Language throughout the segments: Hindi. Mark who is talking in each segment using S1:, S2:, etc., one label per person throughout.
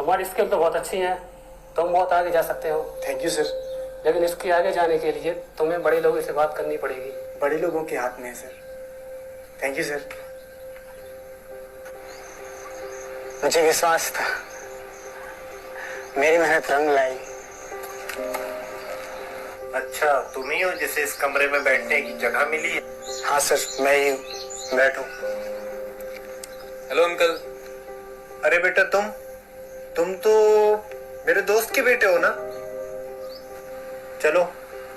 S1: तुम्हारी स्किल तो बहुत अच्छी है, तुम बहुत आगे जा सकते हो।
S2: Thank you sir.
S1: लेकिन इसके आगे जाने के लिए तुम्हें बड़े लोगों से बात करनी पड़ेगी।
S2: बड़े लोगों के हाथ में है सर। Thank you sir.
S3: मुझे विश्वास था मेरी मेहनत रंग लाई।
S4: अच्छा, तुम ही हो जिसे इस कमरे में बैठने की जगह मिली है?
S3: हाँ सर, मैं ही हूँ।
S4: बैठो।
S5: Hello uncle.
S4: अरे बेटा, तुम तो मेरे दोस्त के बेटे हो ना? चलो,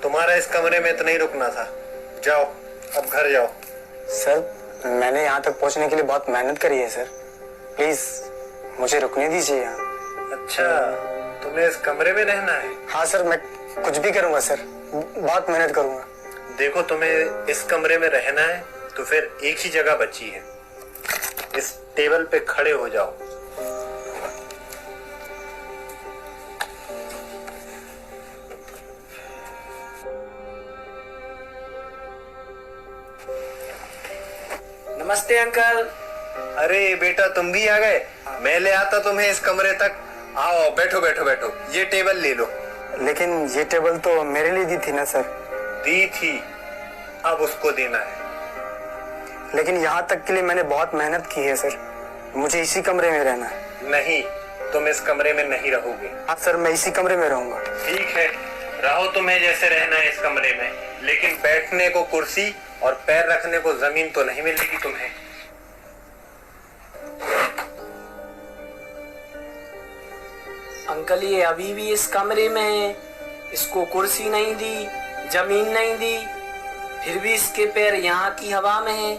S4: तुम्हारा इस कमरे में तो नहीं रुकना था। जाओ, अब घर जाओ।
S3: सर, मैंने यहाँ तक पहुँचने के लिए बहुत मेहनत करी है सर, प्लीज मुझे रुकने दीजिए यहाँ।
S4: अच्छा, तुम्हें इस कमरे में रहना है?
S3: हाँ सर, मैं कुछ भी करूँगा सर, बहुत मेहनत करूँगा।
S4: देखो, तुम्हें इस कमरे में रहना है तो फिर एक ही जगह बची है। इस टेबल पे खड़े हो जाओ।
S6: नमस्ते अंकल।
S4: अरे बेटा, तुम भी आ गए? मैं ले आता तुम्हें इस कमरे तक। आओ, बैठो बैठो बैठो, ये टेबल ले लो।
S3: लेकिन ये टेबल तो मेरे लिए दी थी ना सर?
S4: दी थी, अब उसको देना है।
S3: लेकिन यहाँ तक के लिए मैंने बहुत मेहनत की है सर, मुझे इसी कमरे में रहना है।
S4: नहीं, तुम इस कमरे में नहीं रहोगे।
S3: हाँ सर, मैं इसी कमरे में रहूंगा।
S4: ठीक है, रहो तुम्हें जैसे रहना है इस कमरे में, लेकिन बैठने को कुर्सी और पैर रखने को जमीन तो नहीं मिलेगी तुम्हें।
S6: अंकल, ये अभी भी इस कमरे में है, इसको कुर्सी नहीं दी, जमीन नहीं दी, फिर भी इसके पैर यहाँ की हवा में है।